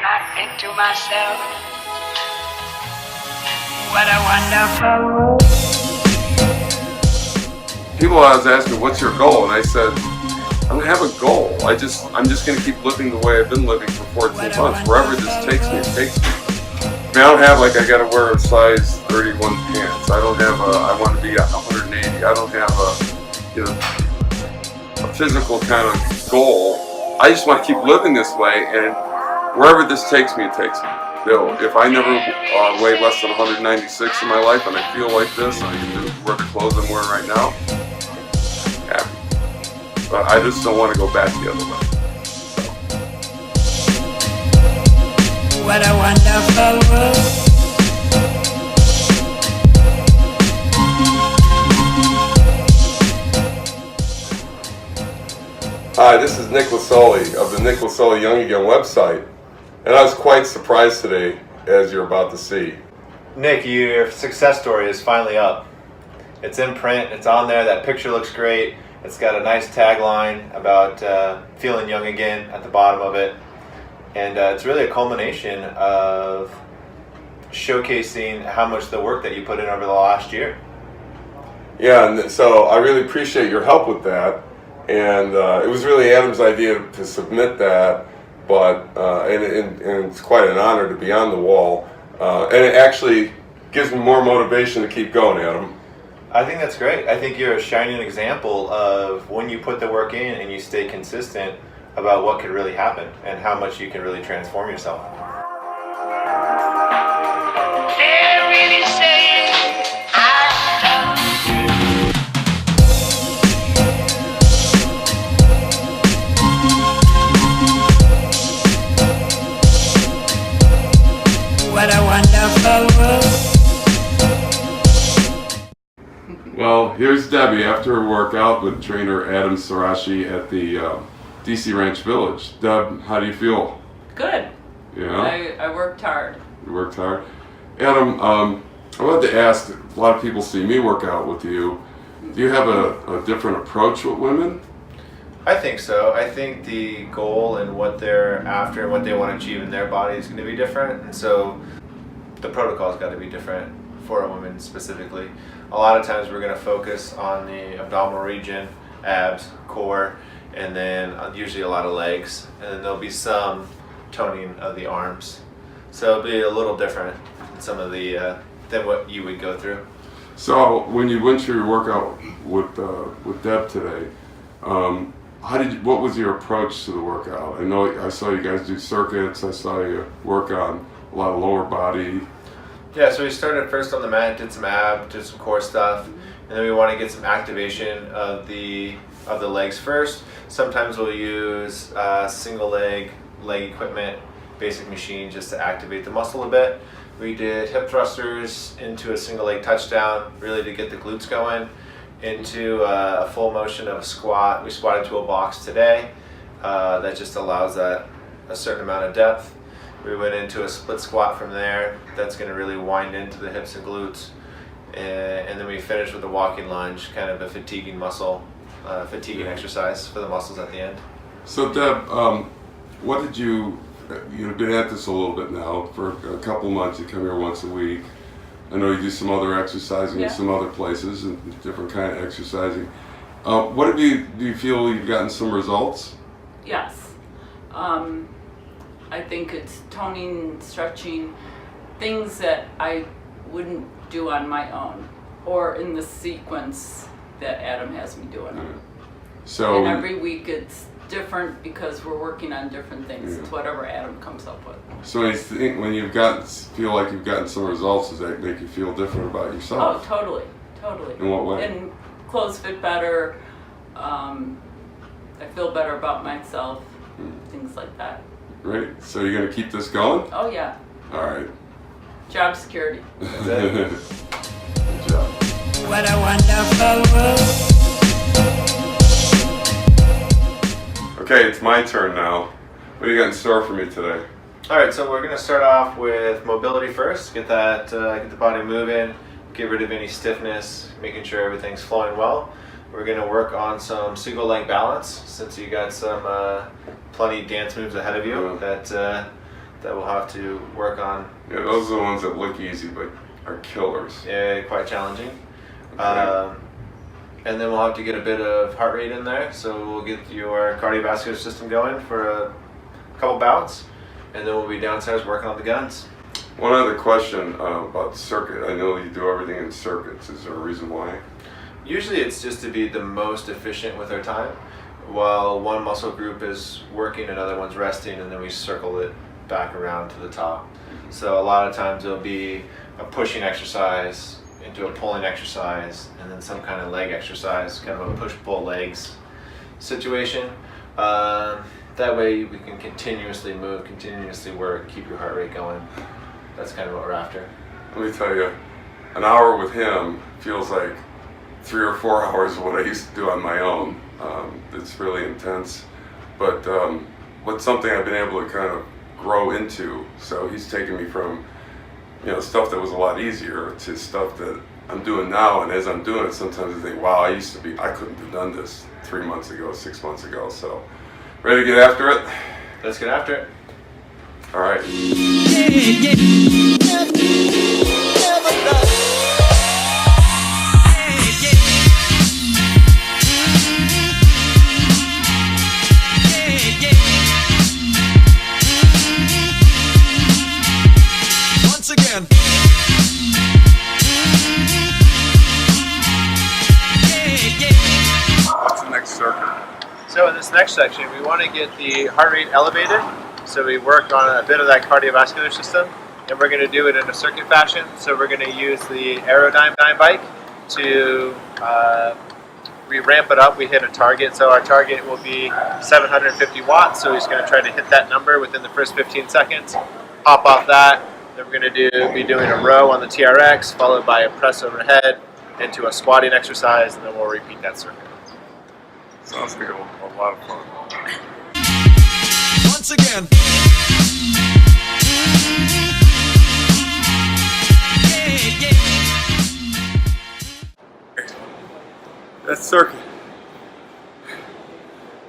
and I think to myself, what a wonderful world. People always ask me, what's your goal? And I said, I don't have a goal. I'm just going to keep living the way I've been living for 14 months. Wherever this takes me, it takes me. I mean, I don't have like I got to wear a size 31 pants. I don't have I want to be 180. I don't have a physical kind of goal. I just want to keep living this way, and wherever this takes me, it takes me. If I never weigh less than 196 in my life and I feel like this and I can wear the clothes I'm wearing right now, happy. But I just don't want to go back the other way. What a wonderful world. Hi, this is Nick Lasoli of the Nick Lasoli Young Again website, and I was quite surprised today, as you're about to see. Nick, your success story is finally up. It's in print, it's on there, that picture looks great. It's got a nice tagline about feeling young again at the bottom of it. And it's really a culmination of showcasing how much the work that you put in over the last year. Yeah, and so I really appreciate your help with that. And it was really Adam's idea to submit that, but and it's quite an honor to be on the wall. And it actually gives me more motivation to keep going, Adam. I think that's great. I think you're a shining example of when you put the work in and you stay consistent about what could really happen and how much you can really transform yourself. They're really saying I love you. What a wonderful world. Well, here's Debbie after her workout with trainer Adam Suraci at the DC Ranch Village. Deb, how do you feel? Good. Yeah? I worked hard. You worked hard. Adam, I wanted to ask, a lot of people see me work out with you. Do you have a different approach with women? I think so. I think the goal and what they're after and what they want to achieve in their body is going to be different. And so the protocol's got to be different for a woman specifically. A lot of times we're going to focus on the abdominal region, abs, core, and then usually a lot of legs. And then there'll be some toning of the arms. So it'll be a little different than some of the than what you would go through. So when you went through your workout with Deb today, what was your approach to the workout? I know I saw you guys do circuits. I saw you work on a lot of lower body. Yeah, so we started first on the mat, did some did some core stuff, and then we want to get some activation of the legs first. Sometimes we'll use single leg equipment, basic machine, just to activate the muscle a bit. We did hip thrusters into a single leg touchdown, really to get the glutes going, into a full motion of a squat. We squatted to a box today. That just allows that a certain amount of depth. We went into a split squat from there. That's going to really wind into the hips and glutes. And then we finished with a walking lunge, kind of a fatiguing exercise for the muscles at the end. So Deb, what did you've been at this a little bit now for a couple months. You come here once a week. I know you do some other exercising in some other places and different kind of exercising. Do you feel you've gotten some results? Yes. I think it's toning, stretching, things that I wouldn't do on my own or in the sequence that Adam has me doing. Yeah. So, and every week it's different because we're working on different things. It's whatever Adam comes up with. So when you feel like you've gotten some results, does that make you feel different about yourself? Oh, totally. In what way? And clothes fit better. I feel better about myself. Things like that. Great. So you're going to keep this going? Oh yeah. All right. Job security. Good job. What a wonderful world. Okay, it's my turn now. What do you got in store for me today? All right, so we're going to start off with mobility first. Get the body moving, get rid of any stiffness, making sure everything's flowing well. We're going to work on some single leg balance since you got some plenty dance moves ahead of you that that we'll have to work on. Yeah, those are the ones that look easy but are killers. Yeah, quite challenging. Okay. And then we'll have to get a bit of heart rate in there, so we'll get your cardiovascular system going for a couple bouts, and then we'll be downstairs working on the guns. One other question about circuit. I know you do everything in circuits. Is there a reason why? Usually it's just to be the most efficient with our time. While one muscle group is working, another one's resting, and then we circle it back around to the top. So a lot of times it'll be a pushing exercise into a pulling exercise, and then some kind of leg exercise, kind of a push-pull legs situation. That way we can continuously move, continuously work, keep your heart rate going. That's kind of what we're after. Let me tell you, an hour with him feels like 3 or 4 hours of what I used to do on my own. It's really intense, but what's something I've been able to kind of grow into. So he's taken me from, stuff that was a lot easier to stuff that I'm doing now. And as I'm doing it, sometimes I think, wow, I couldn't have done this 3 months ago, 6 months ago. So ready to get after it? Let's get after it. All right. Once again. What's the next circuit? So in this next section, we want to get the heart rate elevated. So we work on a bit of that cardiovascular system, and we're going to do it in a circuit fashion. So we're going to use the Aerodyne bike to we ramp it up. We hit a target. So our target will be 750 watts. So he's going to try to hit that number within the first 15 seconds. Hop off that. Then we're going to be doing a row on the TRX, followed by a press overhead into a squatting exercise, and then we'll repeat that circuit. Sounds like a lot of fun. Once again. That circuit,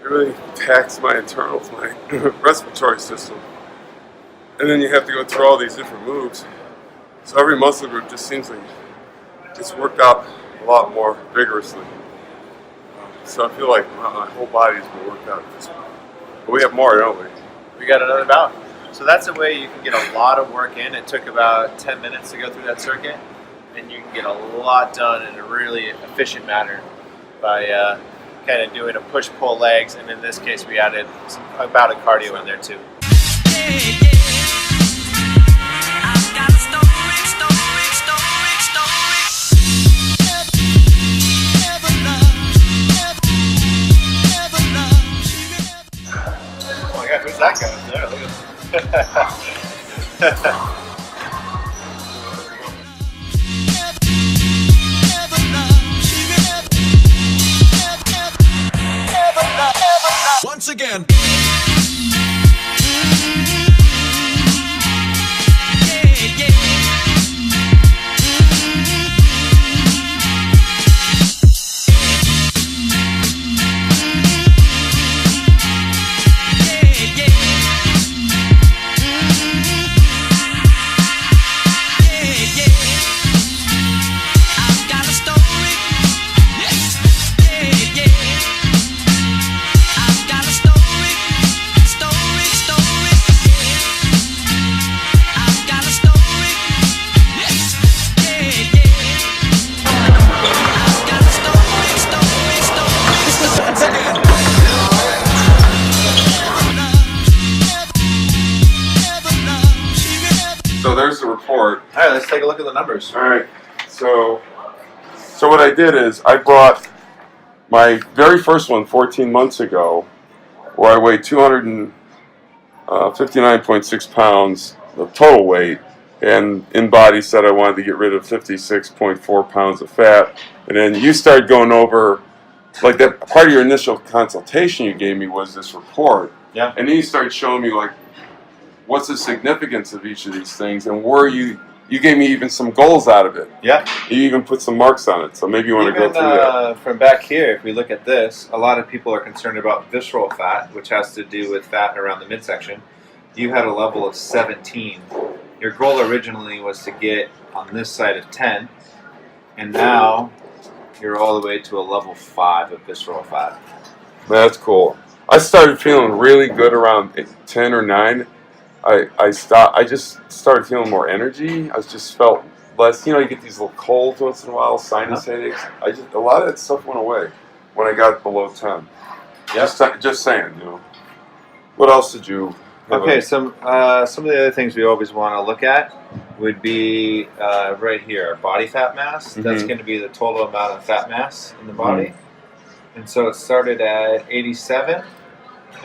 it really attacks my internals, my respiratory system. And then you have to go through all these different moves. So every muscle group just seems like it's worked out a lot more vigorously. So I feel like my whole body's been worked out at this point. But we have more, don't we? We got another bout. So that's a way you can get a lot of work in. It took about 10 minutes to go through that circuit, and you can get a lot done in a really efficient manner by kind of doing a push-pull legs, and in this case we added a bout of cardio in there too. Oh my God, who's that guy up there? Look at Once again. So there's the report. All right, let's take a look at the numbers. All right. So what I did is I brought my very first one 14 months ago, where I weighed 259.6 pounds of total weight, and InBody said I wanted to get rid of 56.4 pounds of fat. And then you started going over, like, that part of your initial consultation you gave me was this report. Yeah. And then you started showing me, like, what's the significance of each of these things, and where you gave me even some goals out of it. Yeah. You even put some marks on it, so maybe you want to go through that. From back here, if we look at this, a lot of people are concerned about visceral fat, which has to do with fat around the midsection. you had a level of 17. Your goal originally was to get on this side of 10, and now you're all the way to a level 5 of visceral fat. That's cool. I started feeling really good around 10 or 9. I just started feeling more energy. I just felt less, you get these little colds once in a while, sinus headaches. A lot of that stuff went away when I got below 10. Just saying, What else did you have? Okay, some of the other things we always want to look at would be right here, body fat mass. That's going to be the total amount of fat mass in the body. And so it started at 87,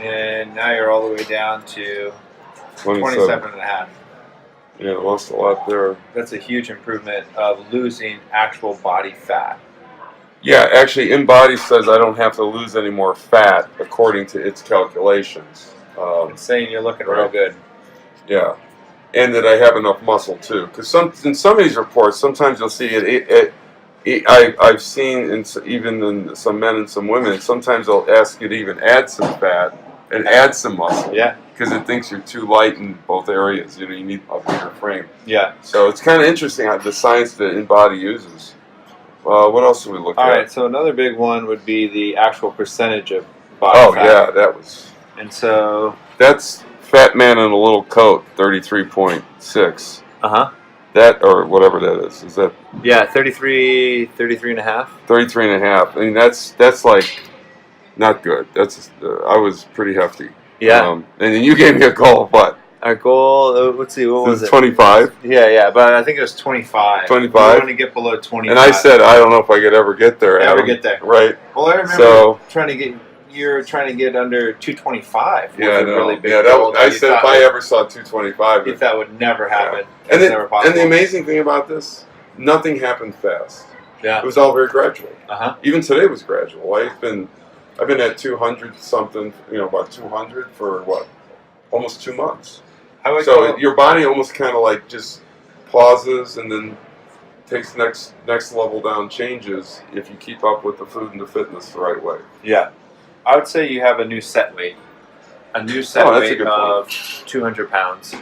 and now you're all the way down to 27 and a half. Yeah, lost a lot there. That's a huge improvement of losing actual body fat. Yeah, actually, InBody says I don't have to lose any more fat according to its calculations. It's saying you're looking real good. Yeah, and that I have enough muscle too. Because in some of these reports, sometimes you'll see I've seen even in some men and some women. Sometimes they'll ask you to even add some fat and add some muscle. Yeah. Because it thinks you're too light in both areas. You need a bigger frame. Yeah. So it's kind of interesting how the science that InBody uses. What else do we look at? All right. So another big one would be the actual percentage of body fat. Oh yeah, that was. And so That's fat man in a little coat, 33.6. That, or whatever that is. Is that? Yeah, 33 and a half. 33 and a half. I mean, that's like not good. I was pretty hefty. Yeah. And then you gave me a goal of what? Our goal, let's see, what was it? 25. Yeah, but I think it was 25. 25. We want to get below 25. And I said, I don't know if I could ever get there. Ever Adam. get there. Right. Well, I remember So, you're trying to get under 225. Yeah, really big yeah. goal I said if I ever saw 225, if that would never happen. Yeah. It's never possible. And the amazing thing about this, nothing happened fast. Yeah. It was all very gradual. Uh-huh. Even today was gradual. I've been at 200 something, about 200 for what, almost 2 months. So your body almost kind of like just pauses and then takes next level down, changes if you keep up with the food and the fitness the right way. Yeah. I would say you have a new set weight. A new set weight of 200 pounds.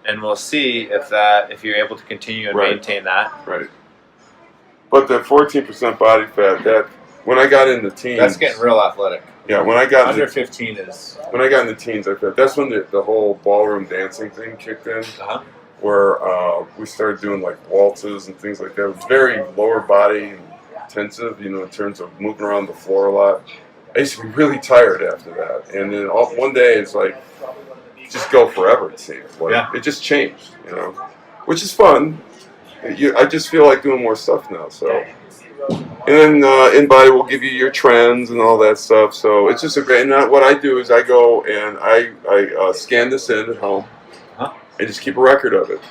And we'll see if you're able to continue and maintain that. Right. But the 14% body fat, that when I got in the teens, that's getting real athletic. Yeah, when I got under 15 is. When I got in the teens, I thought that's when the whole ballroom dancing thing kicked in, where we started doing like waltzes and things like that. It was very lower body intensive, in terms of moving around the floor a lot. I used to be really tired after that, and then one day it's like just go forever. It seemed like it just changed, which is fun. I just feel like doing more stuff now. So, and then InBody will give you your trends and all that stuff. So it's just a great. And what I do is I go and I scan this in at home, and just keep a record of it.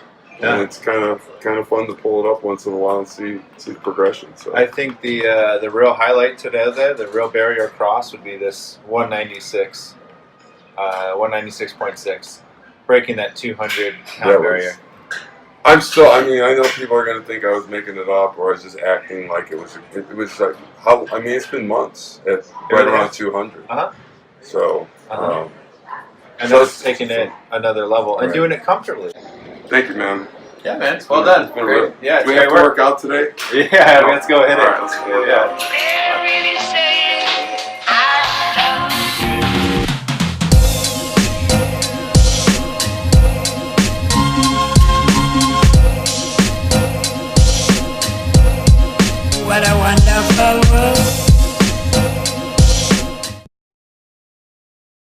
Yeah. And it's kind of fun to pull it up once in a while and see the progression. So I think the real highlight today, the real barrier cross would be this 196, 196.6, breaking that 200-pound barrier. I know people are going to think I was making it up or I was just acting like it was like it's been months at right around 200. So and that's taking it another level and doing it comfortably. Thank you, man. Yeah, man. It's well done. Great. Yeah, do we have to work out today? Yeah, let's go hit it. All right, let's go. Yeah. They're really saying I love you. What a wonderful world.